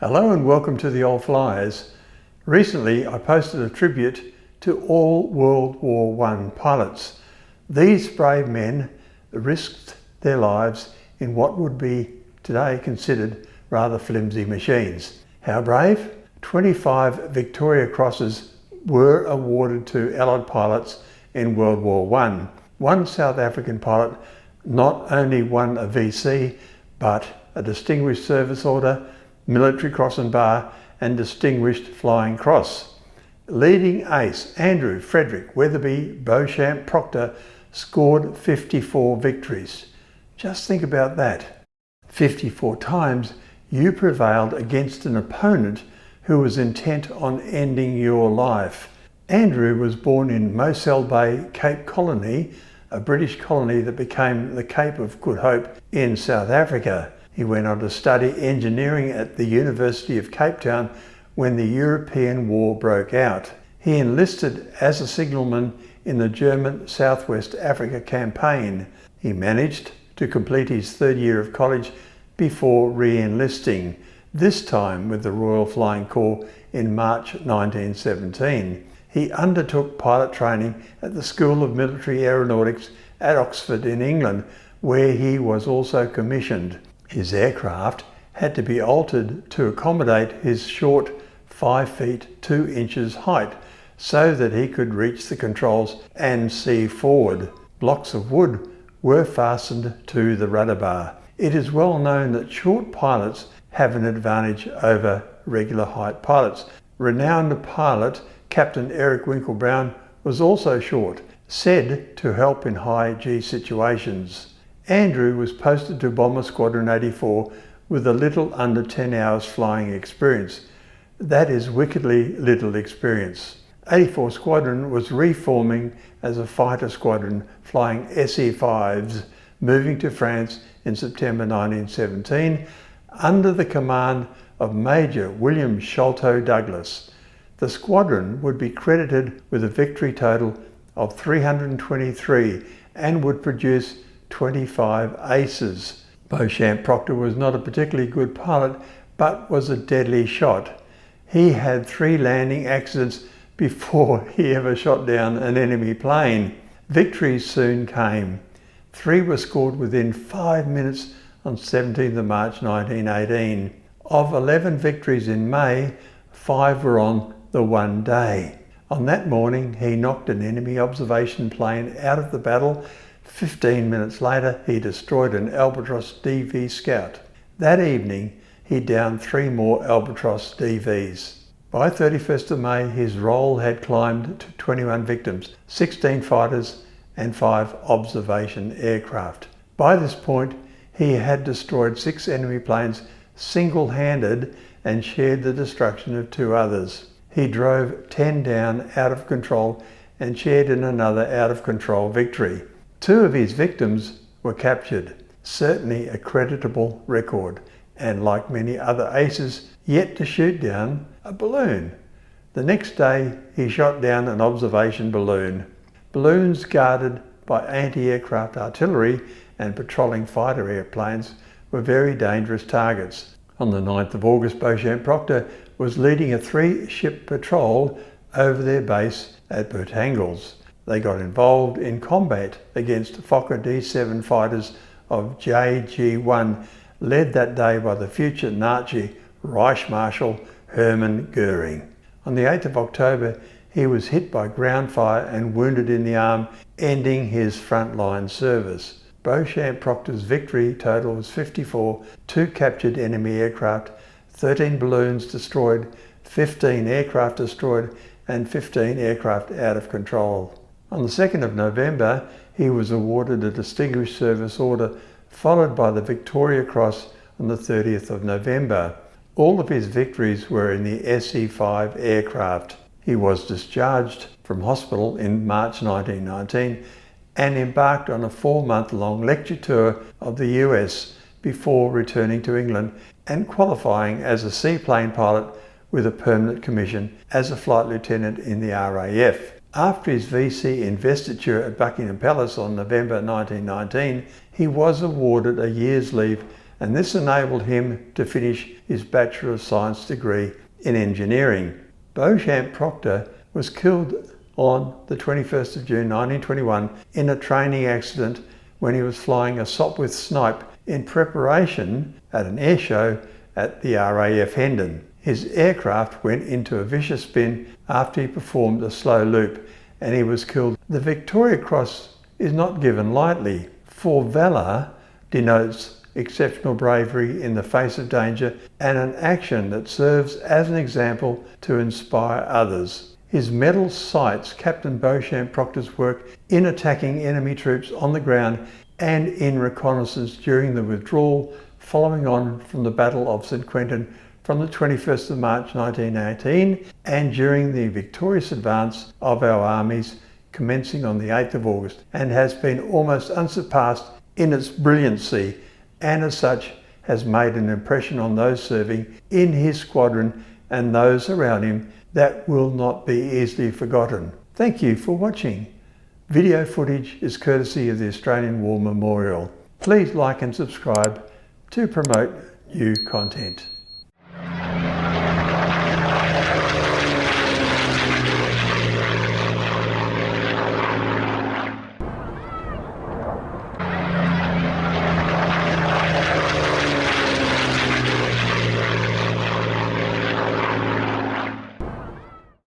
Hello and welcome to the old Fliers. Recently I posted a tribute to all World War I pilots. These brave men risked their lives in what would be today considered rather flimsy machines. How brave? 25 Victoria Crosses were awarded to Allied pilots in World War I. One South African pilot not only won a VC, but a Distinguished Service Order, Military Cross and Bar, and Distinguished Flying Cross. Leading ace Andrew Frederick Weatherby Beauchamp-Proctor scored 54 victories. Just think about that. 54 times you prevailed against an opponent who was intent on ending your life. Andrew was born in Moselle Bay, Cape Colony, a British colony that became the Cape of Good Hope in South Africa. He went on to study engineering at the University of Cape Town when the European War broke out. He enlisted as a signalman in the German Southwest Africa campaign. He managed to complete his third year of college before re-enlisting, this time with the Royal Flying Corps in March 1917. He undertook pilot training at the School of Military Aeronautics at Oxford in England, where he was also commissioned. His aircraft had to be altered to accommodate his short 5 feet 2 inches height so that he could reach the controls and see forward. Blocks of wood were fastened to the rudder bar. It is well known that short pilots have an advantage over regular height pilots. Renowned pilot Captain Eric Winkle-Brown was also short, said to help in high G situations. Andrew was posted to Bomber Squadron 84 with a little under 10 hours flying experience. That is wickedly little experience. 84 Squadron was reforming as a fighter squadron flying SE-5s, moving to France in September 1917 under the command of Major William Sholto Douglas. The squadron would be credited with a victory total of 323 and would produce 25 aces. Beauchamp-Proctor was not a particularly good pilot, but was a deadly shot. He had 3 landing accidents before he ever shot down an enemy plane. Victories soon came. 3 were scored within 5 minutes on 17th of March 1918. Of 11 victories in May, 5 were on the one day. On that morning, he knocked an enemy observation plane out of the battle. 15 minutes later, he destroyed an Albatross DV Scout. That evening, he downed 3 more Albatross DVs. By 31st of May, his roll had climbed to 21 victims, 16 fighters and 5 observation aircraft. By this point, he had destroyed 6 enemy planes single-handed and shared the destruction of 2 others. He drove 10 down out of control and shared in another out-of-control victory. 2 of his victims were captured, certainly a creditable record, and like many other aces, yet to shoot down a balloon. The next day, he shot down an observation balloon. Balloons guarded by anti-aircraft artillery and patrolling fighter airplanes were very dangerous targets. On the 9th of August, Beauchamp-Proctor was leading a 3-ship patrol over their base at Bertangles. They got involved in combat against Fokker D.VII fighters of JG-1, led that day by the future Nazi Reich Marshal Hermann Goering. On the 8th of October, he was hit by ground fire and wounded in the arm, ending his frontline service. Beauchamp-Proctor's victory total was 54, 2 captured enemy aircraft, 13 balloons destroyed, 15 aircraft destroyed, and 15 aircraft out of control. On the 2nd of November, he was awarded a Distinguished Service Order, followed by the Victoria Cross on the 30th of November. All of his victories were in the SE-5 aircraft. He was discharged from hospital in March 1919 and embarked on a 4-month-long lecture tour of the US before returning to England and qualifying as a seaplane pilot with a permanent commission as a flight lieutenant in the RAF. After his VC investiture at Buckingham Palace on November 1919, he was awarded a year's leave and this enabled him to finish his Bachelor of Science degree in engineering. Beauchamp-Proctor was killed on the 21st of June 1921 in a training accident when he was flying a Sopwith Snipe in preparation at an air show at the RAF Hendon. His aircraft went into a vicious spin after he performed a slow loop, and he was killed. The Victoria Cross is not given lightly, for valour denotes exceptional bravery in the face of danger and an action that serves as an example to inspire others. His medal cites Captain Beauchamp-Proctor's work in attacking enemy troops on the ground and in reconnaissance during the withdrawal following on from the Battle of St Quentin from the 21st of March 1918 and during the victorious advance of our armies commencing on the 8th of August, and has been almost unsurpassed in its brilliancy, and as such has made an impression on those serving in his squadron and those around him that will not be easily forgotten. Thank you for watching. Video footage is courtesy of the Australian War Memorial. Please like and subscribe to promote new content.